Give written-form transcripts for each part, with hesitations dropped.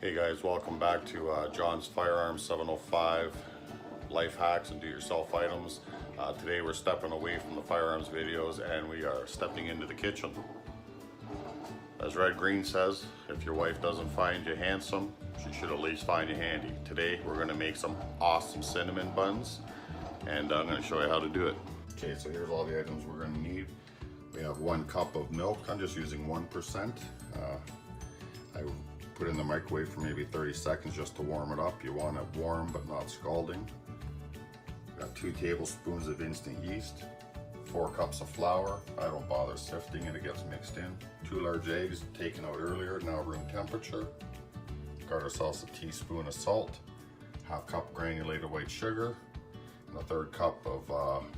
Hey guys, welcome back to John's Firearms 705 life hacks and do-yourself items. Today we're stepping away from the firearms videos and we are stepping into the kitchen. As Red Green says, if your wife doesn't find you handsome, she should at least find you handy. Today we're going to make some awesome cinnamon buns and I'm going to show you how to do it. Okay, so here's all the items we're going to need. We have 1 cup of milk. I'm just using 1%. I put it in the microwave for maybe 30 seconds just to warm it up. You want it warm but not scalding. Got 2 tablespoons of instant yeast, 4 cups of flour. I don't bother sifting it, it gets mixed in. 2 large eggs taken out earlier, now room temperature. Got ourselves a teaspoon of salt, 1/2 cup granulated white sugar, and a 1/3 cup of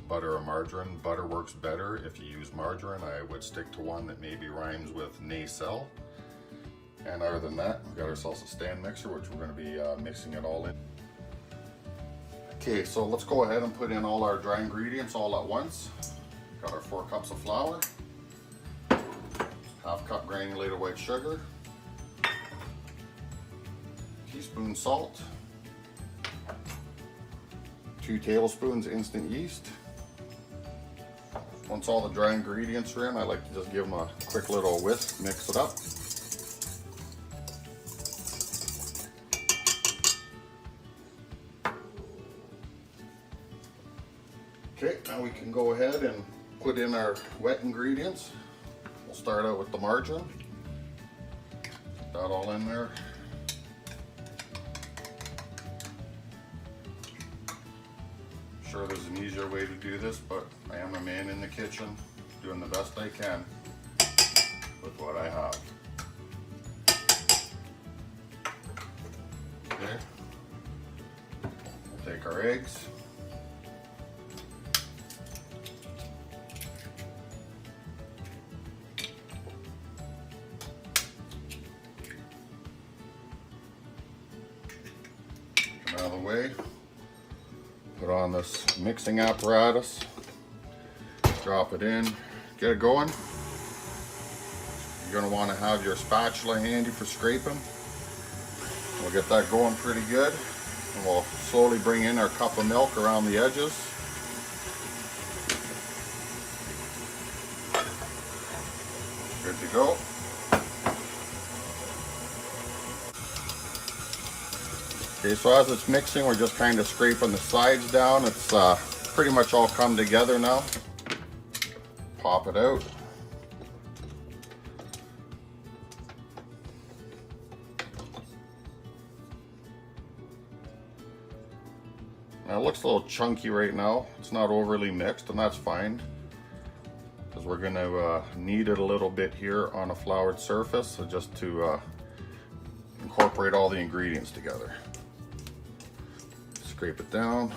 butter or margarine. Butter works better if you use margarine. I would stick to one that maybe rhymes with nacelle. And other than that, we've got ourselves a stand mixer, which we're going to be mixing it all in. Okay, so let's go ahead and put in all our dry ingredients all at once. Got our 4 cups of flour, 1/2 cup granulated white sugar, teaspoon salt, 2 tablespoons instant yeast. Once all the dry ingredients are in, I like to just give them a quick little whisk, mix it up. Okay, now we can go ahead and put in our wet ingredients. We'll start out with the margarine. Put that all in there. I'm sure there's an easier way to do this, but I am a man in the kitchen doing the best I can with what I have. Okay, we'll take our eggs. Out of the way, put on this mixing apparatus, drop it in, get it going. You're going to want to have your spatula handy for scraping. We'll get that going pretty good, and we'll slowly bring in our cup of milk around the edges. Good to go. Okay, so as it's mixing, we're just kind of scraping the sides down. It's pretty much all come together now. Pop it out. Now it looks a little chunky right now. It's not overly mixed, and that's fine, because we're going to knead it a little bit here on a floured surface, so just to incorporate all the ingredients together. Scrape it down,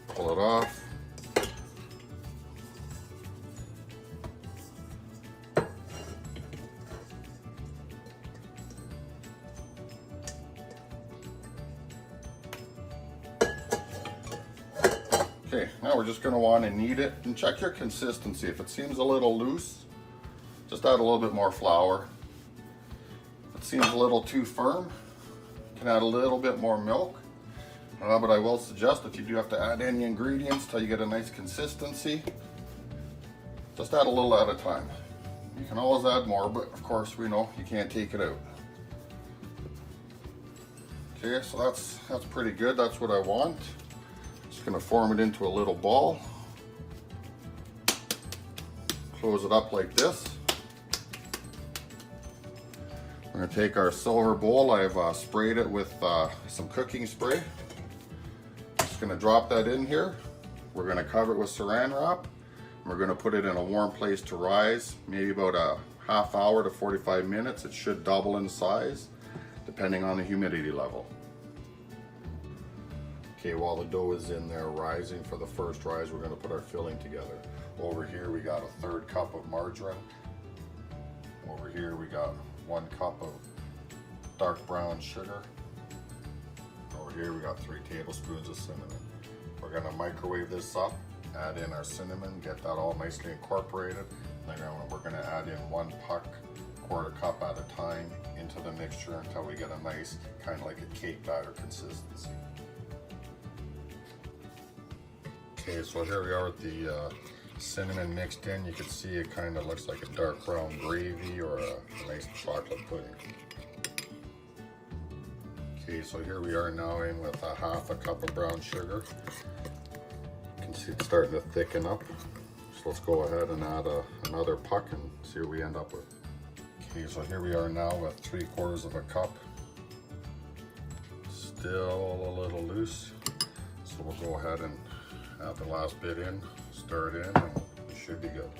pull it off. Okay, now we're just going to want to knead it and check your consistency. If it seems a little loose, just add a little bit more flour. If it seems a little too firm, you can add a little bit more milk. But I will suggest, if you do have to add any ingredients till you get a nice consistency, just add a little at a time. You can always add more, but of course we know you can't take it out. Okay, so that's pretty good. That's what I want. Just going to form it into a little ball. Close it up like this. We're going to take our silver bowl. I've sprayed it with some cooking spray. Going to drop that in here. We're going to cover it with saran wrap. We're going to put it in a warm place to rise, maybe about a ½ hour to 45 minutes. It should double in size depending on the humidity level. Okay, while the dough is in there rising for the first rise, we're going to put our filling together. Over here we got a 1/3 cup of margarine. Over here we got 1 cup of dark brown sugar. Over here we got 3 tablespoons of cinnamon. We're going to microwave this up, add in our cinnamon, get that all nicely incorporated. And then we're going to add in 1 puck, 1/4 cup at a time into into the mixture until we get a nice, kind of like a cake batter consistency. Okay, so here we are with the cinnamon mixed in. You can see it kind of looks like a dark brown gravy or a nice chocolate pudding. Okay, so here we are now in with a half a cup of brown sugar. You can see it's starting to thicken up. So let's go ahead and add another puck and see what we end up with. Okay, so here we are now with 3/4 of a cup. Still a little loose. So we'll go ahead and add the last bit in, stir it in, and it should be good.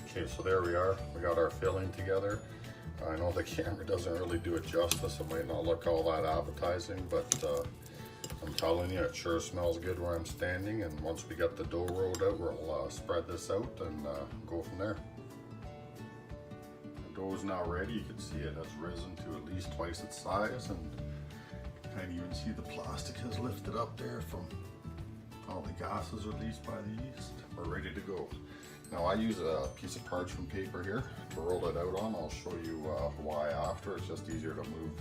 Okay, so there we are. We got our filling together. I know the camera doesn't really do it justice. It might not look all that appetizing, but I'm telling you, it sure smells good where I'm standing. And once we get the dough rolled out, we'll spread this out and go from there. The dough is now ready. You can see it has risen to at least twice its size, and you can even see the plastic has lifted up there from all the gases released by the yeast. We're ready to go. Now I use a piece of parchment paper here to roll it out on. I'll show you why after. It's just easier to move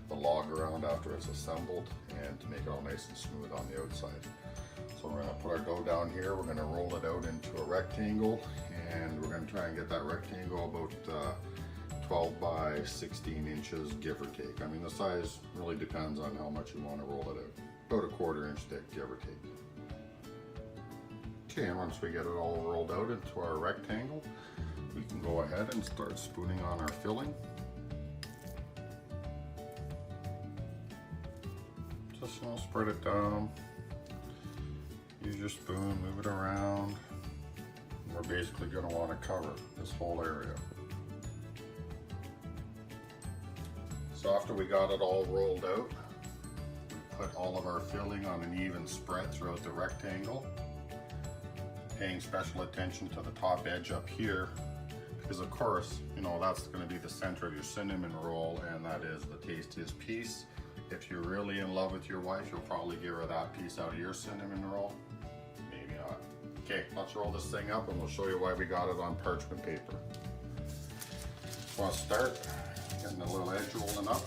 the log around after it's assembled and to make it all nice and smooth on the outside. So we're going to put our dough down here. We're going to roll it out into a rectangle, and we're going to try and get that rectangle about 12 by 16 inches, give or take. I mean, the size really depends on how much you want to roll it out. About a 1/4 inch thick, give or take. Okay, and once we get it all rolled out into our rectangle, we can go ahead and start spooning on our filling. Just spread it down. Use your spoon, move it around. And we're basically going to want to cover this whole area. So after we got it all rolled out, we put all of our filling on an even spread throughout the rectangle, paying special attention to the top edge up here, because of course, you know, that's going to be the center of your cinnamon roll, and that is the tastiest piece. If you're really in love with your wife, you'll probably give her that piece out of your cinnamon roll. Maybe not. Okay, let's roll this thing up and we'll show you why we got it on parchment paper. So I'll start getting a little edge rolling up.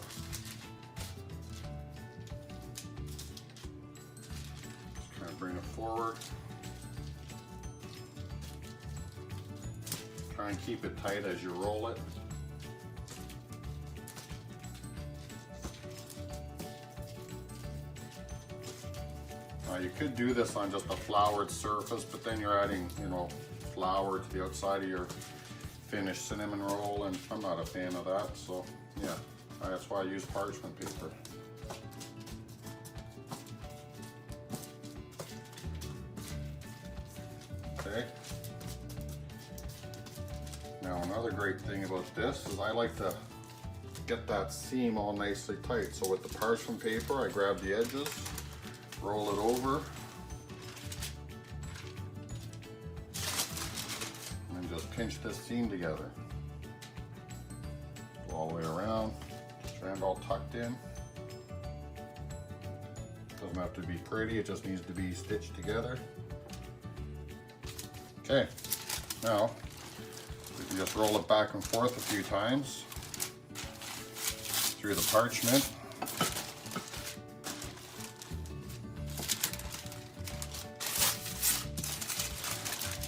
Just try and bring it forward. Try and keep it tight as you roll it. Now you could do this on just a floured surface, but then you're adding, you know, flour to the outside of your finished cinnamon roll, and I'm not a fan of that, so yeah, that's why I use parchment paper. Okay. Now another great thing about this is I like to get that seam all nicely tight. So with the parchment paper, I grab the edges, roll it over, and just pinch this seam together. Go all the way around, strand all tucked in. Doesn't have to be pretty, it just needs to be stitched together. Okay, now we can just roll it back and forth a few times through the parchment.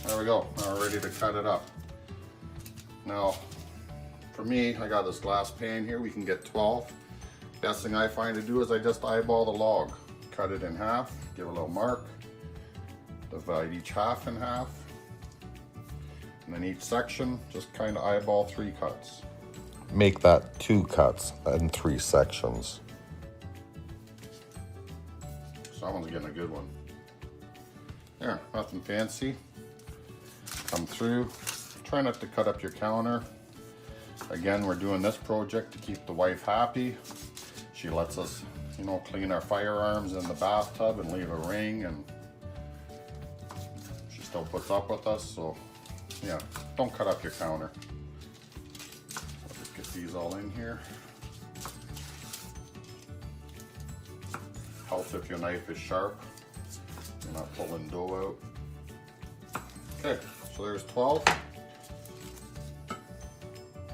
There we go, now we're ready to cut it up. Now, for me, I got this glass pan here, we can get 12. Best thing I find to do is I just eyeball the log. Cut it in half, give a little mark, divide each half in half, and then each section, just kind of eyeball 3 cuts. Make that 2 cuts and 3 sections. Someone's getting a good one. There, nothing fancy. Come through. Try not to cut up your counter. Again, we're doing this project to keep the wife happy. She lets us, you know, clean our firearms in the bathtub and leave a ring, and she still puts up with us, so yeah, don't cut up your counter. I'll just get these all in here. Helps if your knife is sharp. You're not pulling dough out. Okay, so there's 12.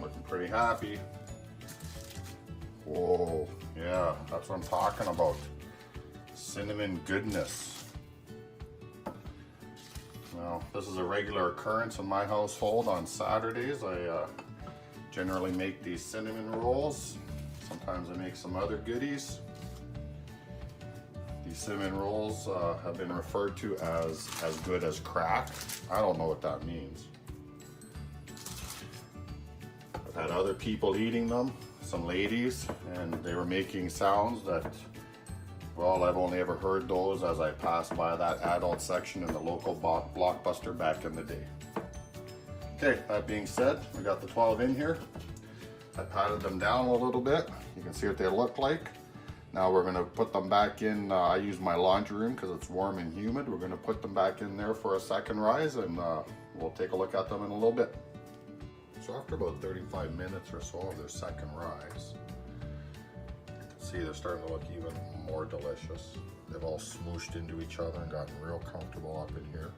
Looking pretty happy. Whoa, yeah, that's what I'm talking about. Cinnamon goodness. Now, this is a regular occurrence in my household. On Saturdays, I generally make these cinnamon rolls. Sometimes I make some other goodies. These cinnamon rolls have been referred to as good as crack. I don't know what that means. I've had other people eating them, some ladies, and they were making sounds that, well, I've only ever heard those as I passed by that adult section in the local Blockbuster back in the day. Okay, that being said, we got the 12 in here. I patted them down a little bit. You can see what they look like. Now we're gonna put them back in, I use my laundry room because it's warm and humid. We're gonna put them back in there for a second rise, and we'll take a look at them in a little bit. So after about 35 minutes or so of their second rise, you can see they're starting to look even more delicious. They've all smooshed into each other and gotten real comfortable up in here.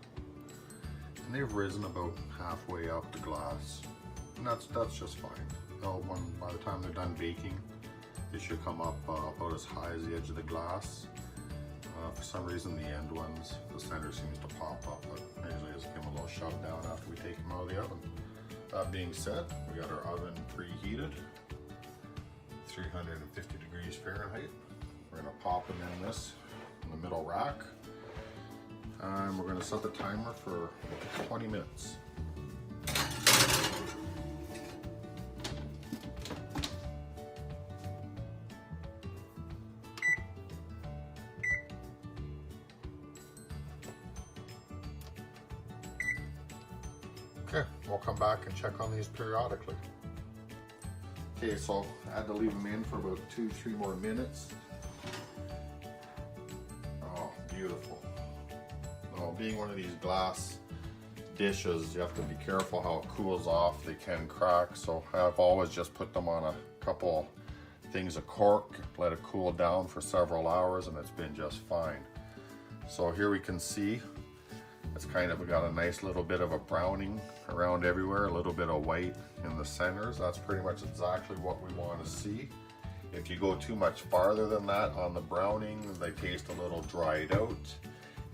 And they've risen about halfway up the glass. And that's just fine. By the time they're done baking, they should come up about as high as the edge of the glass. For some reason, the end ones, the center seems to pop up, but I usually just give them a little shove down after we take them out of the oven. That being said, we got our oven preheated, 350 degrees Fahrenheit. We're gonna pop them in this, in the middle rack. And we're gonna set the timer for 20 minutes. Okay, we'll come back and check on these periodically. Okay, so I had to leave them in for about 2-3 more minutes. Oh, beautiful. Now, being one of these glass dishes, you have to be careful how it cools off. They can crack, so I've always just put them on a couple things of cork, let it cool down for several hours, and it's been just fine. So here we can see it's kind of got a nice little bit of a browning around everywhere, a little bit of white in the centers. That's pretty much exactly what we want to see. If you go too much farther than that on the browning, they taste a little dried out.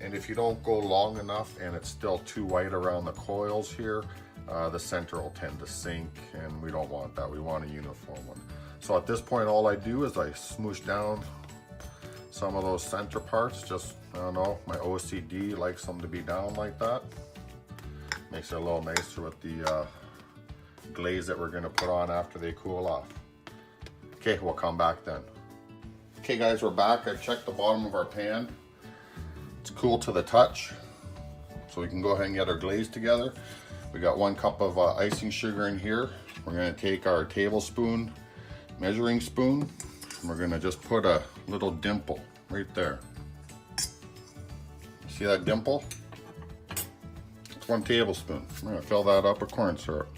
And if you don't go long enough and it's still too white around the coils here, the center will tend to sink, and we don't want that. We want a uniform one. So at this point, all I do is I smoosh down some of those center parts. Just, I don't know, my OCD likes them to be down like that. Makes it a little nicer with the glaze that we're gonna put on after they cool off. Okay, we'll come back then. Okay guys, we're back. I checked the bottom of our pan. It's cool to the touch, so we can go ahead and get our glaze together. We got 1 cup of icing sugar in here. We're gonna take our tablespoon measuring spoon, and we're gonna just put a little dimple right there. See that dimple? It's 1 tablespoon. I'm gonna fill that up with corn syrup.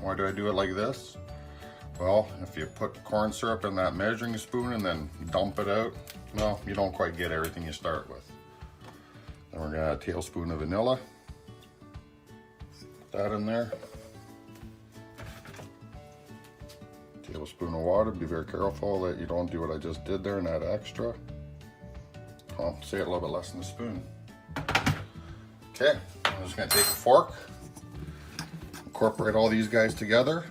Why do I do it like this? Well, if you put corn syrup in that measuring spoon and then dump it out, well, you don't quite get everything you start with. Then we're gonna add a tablespoon of vanilla. Put that in there. Tablespoon of water. Be very careful that you don't do what I just did there and add extra. I'll say it a little bit less than a spoon. Okay, I'm just gonna take a fork, incorporate all these guys together.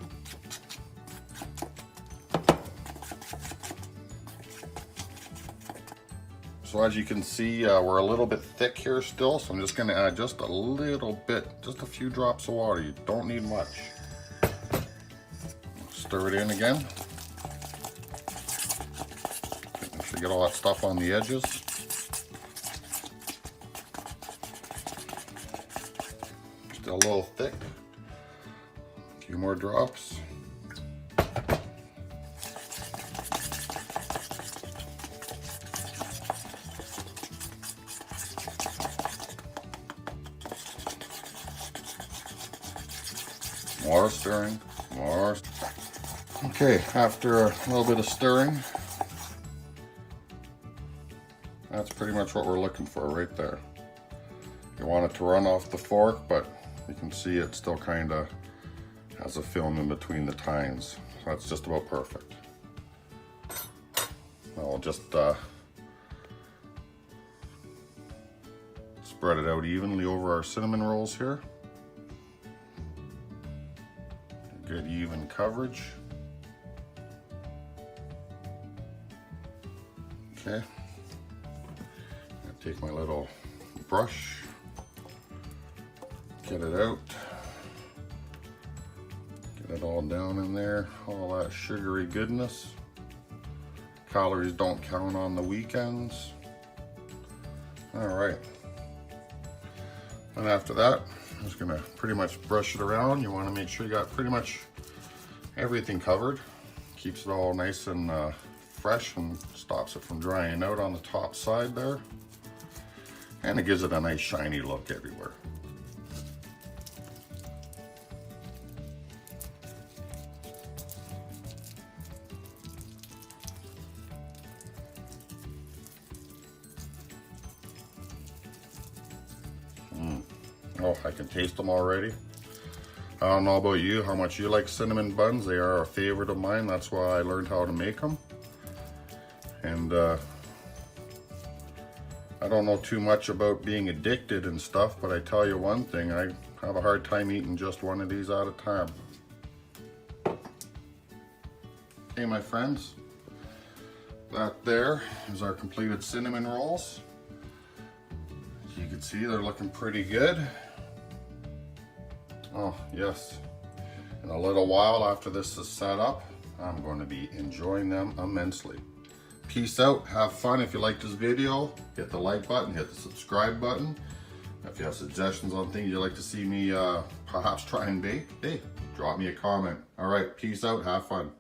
So as you can see, we're a little bit thick here still, so I'm just gonna add just a little bit, just a few drops of water. You don't need much. Stir it in again. Make sure you get all that stuff on the edges. Still a little thick. A few more drops. More stirring, more. Okay, after a little bit of stirring, that's pretty much what we're looking for right there. You want it to run off the fork, but you can see it still kind of has a film in between the tines. So that's just about perfect. I'll just spread it out evenly over our cinnamon rolls here. Good even coverage. Okay. I'll take my little brush, get it out, get it all down in there, all that sugary goodness. Calories don't count on the weekends. All right. And after that, I'm just gonna pretty much brush it around. You wanna make sure you got pretty much everything covered. Keeps it all nice and fresh and stops it from drying out on the top side there. And it gives it a nice shiny look everywhere. Oh, I can taste them already. I don't know about you, how much you like cinnamon buns. They are a favorite of mine. That's why I learned how to make them. And I don't know too much about being addicted and stuff, but I tell you one thing, I have a hard time eating just one of these at a time. Okay, my friends, that there is our completed cinnamon rolls. As you can see, they're looking pretty good. Oh, yes. In a little while after this is set up, I'm going to be enjoying them immensely. Peace out, have fun. If you like this video, hit the like button, hit the subscribe button. If you have suggestions on things you'd like to see me perhaps try and bake, hey, drop me a comment. All right, peace out, have fun.